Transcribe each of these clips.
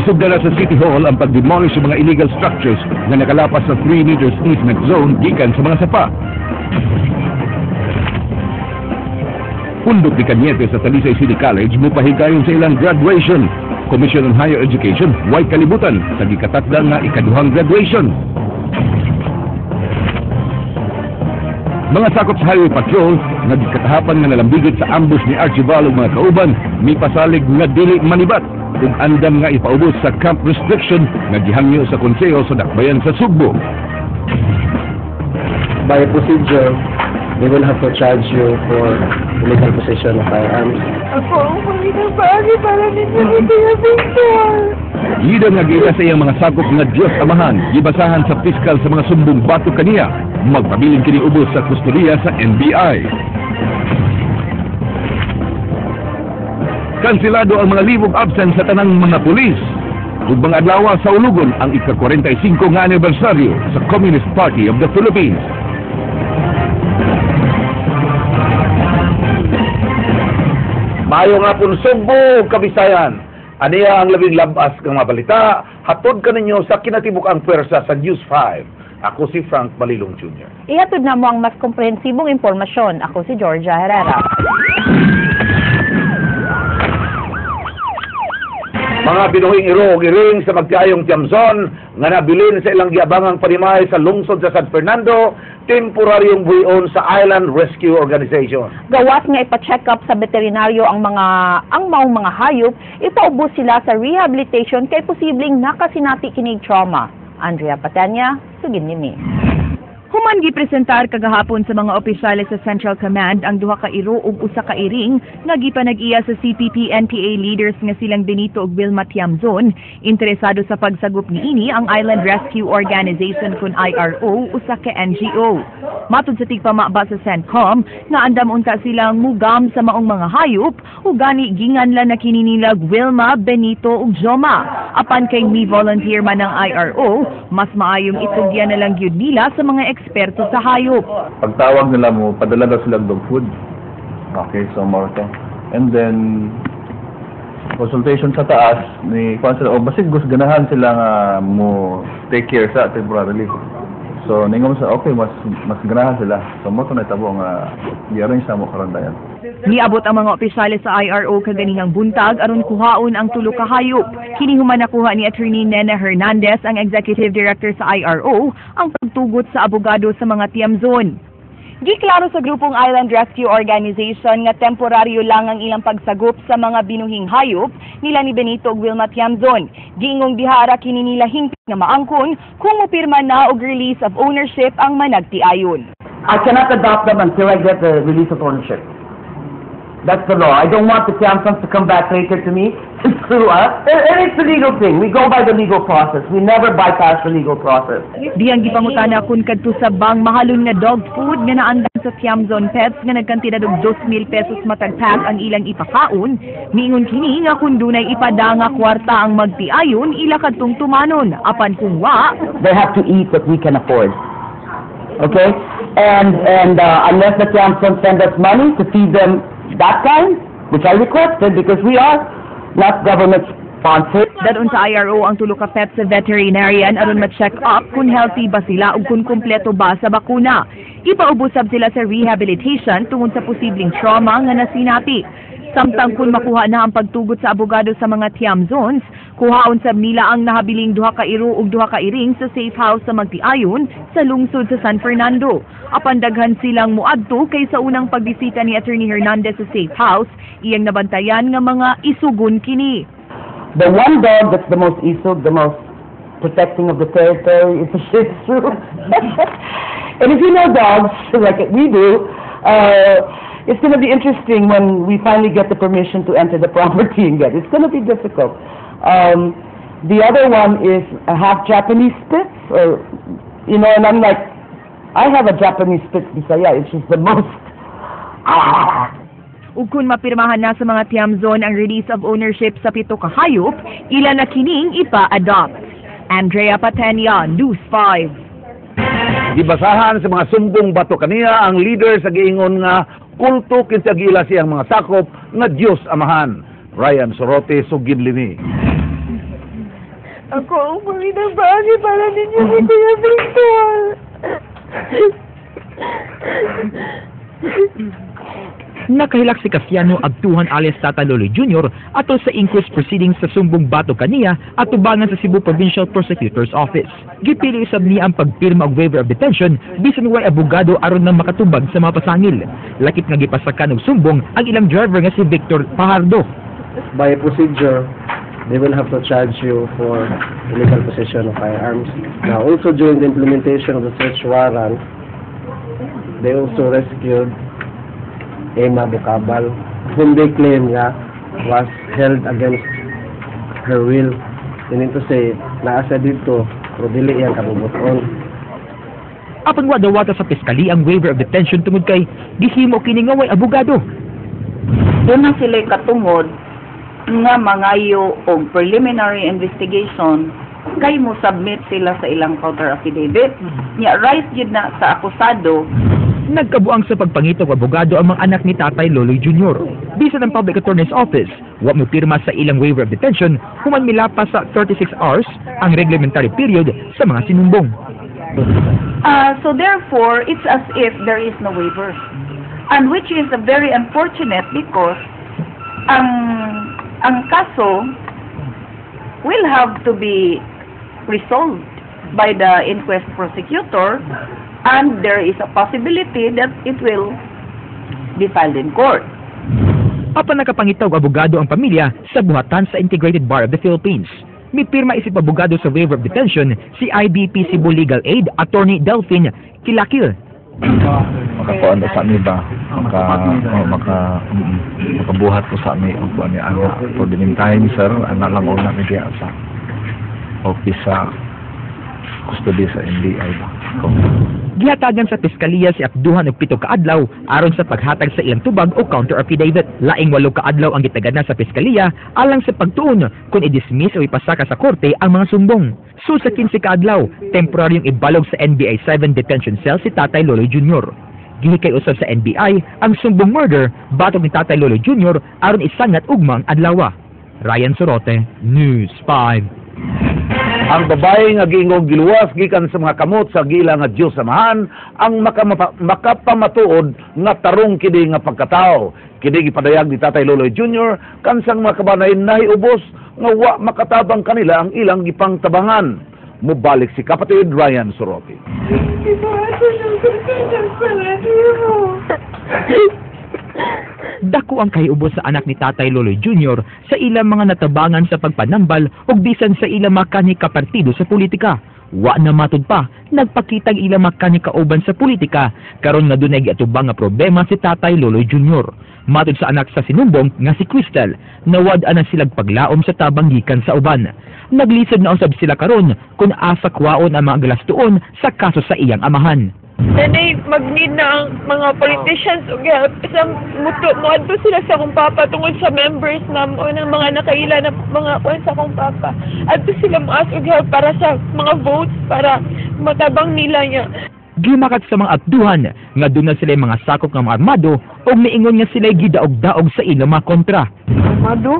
Gisugda na sa City Hall ang pag-demolish sa mga illegal structures na nakalapas sa 3 meters easement zone gikan sa mga sapa. Pundok ni Cañete sa Talisay City College mupahigayon sa ilang graduation. Commission on Higher Education, way kalibutan sa gikatatda nga ikaduhang graduation. Mga sakop sa Highway Patrol nga gikatahapan nga nalambigit sa ambush ni Archival ug mga kauban, may pasalig nga dili manibat ug andam nga ipaubos sa camp restriction nga gihangyo sa konseho sa dakbayan sa Sugbo. By procedure, they will have to charge you for illegal possession of firearms. Ako ang pangitang paagi para ninyo hindi na Victor. Gida nga gila sa iyang mga sakop nga Diyos Amahan, gibasahan sa piskal sa mga sumbong bato kaniya, magpabiling kini ubos sa kusturya sa NBI. Kansilado ang mga libog absent sa tanang mga pulis. Ug mga adlaw sa ulugon ang ika-45 nga anibersaryo sa Communist Party of the Philippines. Maayo nga po Sugbo, Kabisayan. Aniya ang labing labas ng mga balita. Hatod ka ninyo sa kinatibukang pwersa sa News 5. Ako si Frank Balilong Jr. Ihatod na mo ang mas komprehensibong impormasyon. Ako si Georgia Herrera. Mga binuhing irog-iring sa magkayong Tiamzon nga nabilin sa ilang giabangang panimay sa lungsod sa San Fernando, temporaryong buhion sa Island Rescue Organization. Gawas nga ipa-check up sa veterinaryo ang maong mga hayop, ipaubos sila sa rehabilitation kay posibleng nakasinati kinig trauma. Andrea Patenya, sugin ni Mi. Human gipresentar kagahapon sa mga opisyales sa Central Command ang duha ka iro ug usa ka iring nga gipanag-iya sa CPP-NPA leaders nga silang Benito ug Vilma Tiamzon. Interesado sa pagsagop niini ang Island Rescue Organization kun IRO usa ka NGO. Matud sa tigpamaba sa CENTCOM nga andam unta silang mugam sa maong mga hayop ug gani ginganlan na kini nila Vilma, Benito ug Joma. Apan kay mi volunteer man ang IRO, mas maayong itugyan na lang gyud nila sa mga eksperto sa hayop. Pagtawag nila mo, padala daw silang dog food. Okay, so more to. And then, consultation sa taas, ni Council, basig gusto ganahan sila nga mo take care sa temporarily. So, ningon sa, okay, mas ganahan sila. So, mo to na itabo nga, i-arrange na mo karandayan. Niabot ang mga opisyales sa IRO kaganihang buntag aron kuhaon ang tulo ka hayop. Kini human nakuha ni Attorney Nena Hernandez, ang Executive Director sa IRO, ang pagtugot sa abogado sa mga Tiamzon. Giklaro sa grupong Island Rescue Organization nga temporaryo lang ang ilang pagsagop sa mga binuhing hayop nila ni Benito ug Vilma Tiamzon. Giingong dihara kini nila hingpit nga maangkon kung mopirma na og release of ownership ang managtiayon. I cannot adopt them until I get the release of ownership. That's the law. I don't want the Tiamzons to come back later to me to sue us. And it's the legal thing. We go by the legal process. We never bypass the legal process. Diyang gipangutana kun kadto sa bang mahalon nga dog food nga naandam sa Tiamzon Pets nga nagkantidad og 2,000 pesos matag pack ang ilang ipakaon, miingon kini nga kun dunay ipada nga kwarta ang magtiayon ila kadtong tumanon. Apan kung wa, They have to eat what we can afford. Okay? And unless the Tiamzons send us money to feed them that time, which I requested because we are not government sponsored. dadun sa IRO ang tulo ka pet sa veterinarian aron ma-check up kung healthy ba sila ug kung kumpleto ba sa bakuna. Ipaubusab sila sa rehabilitation tungod sa posibleng trauma nga nasinati. Samtang kung makuha na ang pagtugot sa abogado sa mga Tiamzons, kuhaon sab nila ang nahabiling duha ka iro ug duha ka iring sa safe house sa Magtiayon sa lungsod sa San Fernando. Apan daghan silang muadto kay sa unang pagbisita ni Attorney Hernandez sa safe house, iyang nabantayan nga mga isugon kini. The one dog that's the most isog, the most protecting of the territory is the Shih Tzu. And if you know dogs, like we do, it's going to be interesting when we finally get the permission to enter the property and get it. It's going to be difficult. The other one is a half Japanese Spitz, or, you know, and I'm like, I have a Japanese Spitz Bisaya, which is the most... Ug kung mapirmahan na sa mga Tiamzon ang release of ownership sa 7 ka hayop, ila na kining ipa-adopt. Andrea Patenya, News 5. Gibasahan sa mga sumbong bato kaniya ang leader sa giingon nga kulto kinsa gila siyang mga sakop nga Dios Amahan. Ryan Sorote, Sugin Lini. Ako ang Panginoong bagay para ninyo si Kuya Victor. Nakahilak si Casiano Abtuhan alias Tata Loloy Jr. ato sa inquest proceedings sa sumbong bato kaniya at tubangan sa Cebu Provincial Prosecutor's Office. Gipili usab niya ang pagpirma og waiver of detention bisan way abogado aron nang makatubag sa mga pasangil. Lakip nga gipasakan og sumbong ang ilang driver nga si Victor Pajardo. By procedure, they will have to charge you for illegal possession of firearms. Now, also during the implementation of the search warrant, they also rescued Emma Bocabal, whom they claim nga was held against her will. Meaning to say, naasa dito, pero dili yan kabubuton. Apan wa dawata sa piskali ang waiver of detention tungod kay gihimo kini nga way abogado. Doon na sila katungod nga mangayo og preliminary investigation kay mo submit sila sa ilang counter affidavit. Nya right jud na sa akusado. Nagkabuang sa pagpangitog abogado ang mga anak ni Tatay Loloy Jr. Bisan ng Public Attorney's Office, wa mo pirma sa ilang waiver of detention human milapas sa 36 hours ang reglementary period sa mga sinumbong. So therefore, it's as if there is no waiver. And which is very unfortunate because ang kaso will have to be resolved by the inquest prosecutor, and there is a possibility that it will be filed in court. Apan nakapangitaw abogado ang pamilya sa buhatan sa Integrated Bar of the Philippines. May pirma isip abogado sa waiver of detention si IBP Cebu Legal Aid Attorney Delphine Kilakil. Makakuan sa amin ba? Makabuhat ko sa amin ang kuan ni anak. For the meantime, sir, anak lang una media sa office sa custody sa NBI ba? Gihatagan sa piskaliya si Abduhan og 7 ka adlaw aron sa paghatag sa ilang tubag o counter affidavit. Laing 8 ka adlaw ang gitagad na sa piskaliya alang sa pagtuon kung i-dismiss o ipasaka sa korte ang mga sumbong. So sa 15 ka adlaw, temporaryong ibalog sa NBI 7 detention cell si Tatay Loloy Jr. Gihikay usab sa NBI ang sumbong murder batok ni Tatay Loloy Jr. aron isangat ugmang adlaw. Ryan Sorote, News 5. Ang babae nga giingog giluwas gikan sa mga kamot sa gila nga Dios samahan ang makapamatuod nga tarong kini nga pagkatao. Kini gipadayag ni Tatay Loloy Jr. kansang mga kabanay nahiubos nga wa makatabang kanila ang ilang gipangtabangan. Mubalik si kapatid Ryan Sorote. Dako ang kahiubos sa anak ni Tatay Loloy Jr. sa ilang mga natabangan sa pagpanambal ug bisan sa ilang makanik kapartido sa politika. Wa na matud pa, nagpakitang ilang makanik kauban sa politika karon nga dunay giatubang nga problema si Tatay Loloy Jr. Matud sa anak sa sinumbong nga si Crystal, nawad-an na silang paglaom sa tabang gikan sa uban. Naglisod na usab sila karon kung asa kwaon ang mga galastuon sa kaso sa iyang amahan. Nanay, mag-need na ang mga politicians o help. Isang muadto sila sa akong papa tungkol sa members na o ng mga nakaila na mga kuwan sa akong papa. Adto sila maas og help para sa mga votes para matabang nila niya. Gimakat sa mga abduhan nga doon na sila mga sakop ng mga armado o miingon nga sila gidaog-daog sa ilang mga kontra. Armado?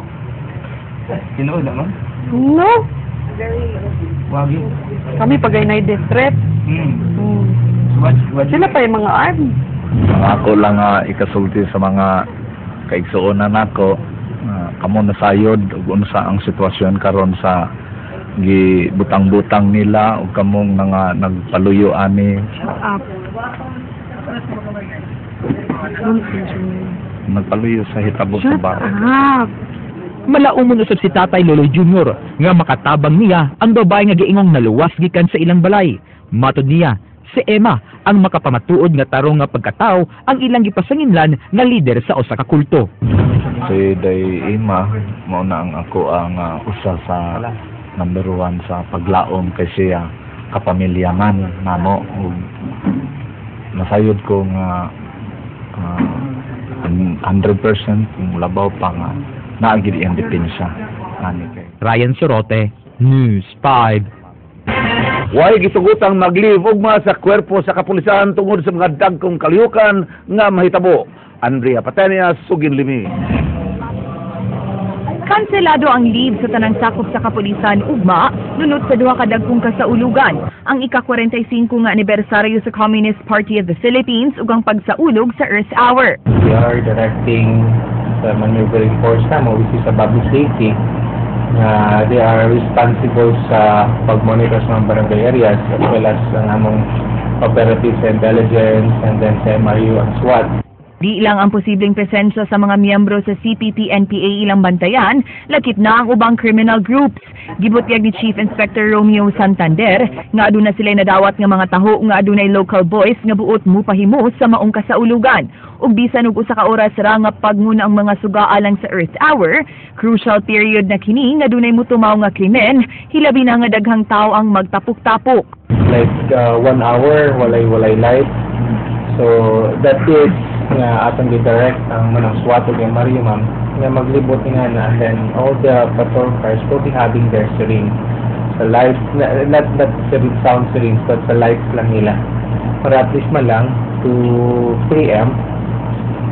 Sino naman? No. Wagi. Kami pagay na distress. Sila pa yung mga army. Ako lang ikasulti sa mga kaigsuonan nako. Kamo nasayod ug unsa ang sitwasyon karon sa gibutang-butang nila ug kamong nga nagpaluyo ani. Nagpaluyo sa hitabo sa baro. Malaumon usab si Tatay Loloy Jr. nga makatabang niya ang babae nga giingong naluwas gikan sa ilang balay. Matod niya, si Emma ang makapamatuod nga tarong nga pagkatao ang ilang gipasanginlan nga lider sa usa ka kulto. Si Day Emma mao na ang ako ang usa sa number 1 sa paglaom kay siya kapamilyaman namo ug nasayod ko nga 100% kung labaw pa nga naagid iyang depensa ani kay Ryan Sorote, News 5. Way gitugutang maglive ugma sa kwerpo sa kapulisan tungod sa mga dagkong kaliyukan nga mahitabo. Andrea Patenia, Sugin Limi. Kanselado ang leave sa tanang sakop sa kapulisan ugma nunod sa duha ka dagkong kasaulugan. Ang ika-45 nga anibersaryo sa Communist Party of the Philippines ug ang pagsaulog sa Earth Hour. We are directing the maneuvering force namo, which is sa public safety. They are responsible sa pag-monitor sa mga barangay areas as well as ang among operatives sa intelligence and then sa MRU and SWAT. Di lang ang posibleng presensya sa mga miyembro sa CPP-NPA ilang bantayan, lakip na ang ubang criminal groups. Gibutyag ni Chief Inspector Romeo Santander nga aduna sila nadawat nga mga taho nga adunay local boys nga buot mupahimo sa maong kasaulugan. Ug bisan og usa ka oras ra nga pagnguna ang mga sugaa lang sa Earth Hour, crucial period na kini nga adunay mutumaw nga krimen, hilabi na nga daghang tawo ang magtapok-tapok. Like 1 hour, walay light. So that is nga atong gidirect ang manang SWAT ug MRU ma'am nga maglibot nga na, and then all the patrol cars will be having their syringe. The lights, not sound syringe, but the lights lang nila. Para at least man lang to preempt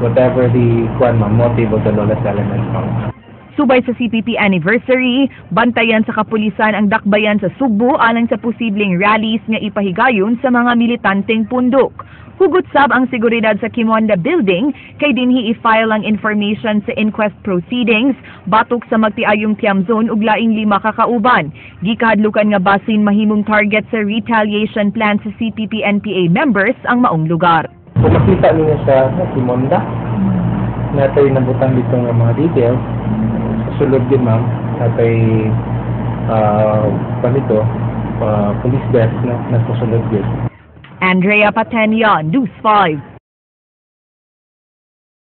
whatever the motive of the lawless element ma'am. Subay sa CPP anniversary, bantayan sa kapulisan ang dakbayan sa Sugbo alang sa posibleng rallies nga ipahigayon sa mga militanteng pundok. Hugot sab ang seguridad sa Kimonda Building kay dinhi i-file ang information sa inquest proceedings batok sa magtiayong Tiamzon ug laing 5 kakauban. Gikahadlukan nga basin mahimong target sa retaliation plan sa CPP-NPA members ang maong lugar. Kung makita niyo sa Kimonda, natay nabutang dito nga mga details. Sulod din ma'am, natay police desk na nagpasulod din. Andrea Patenya, News 5.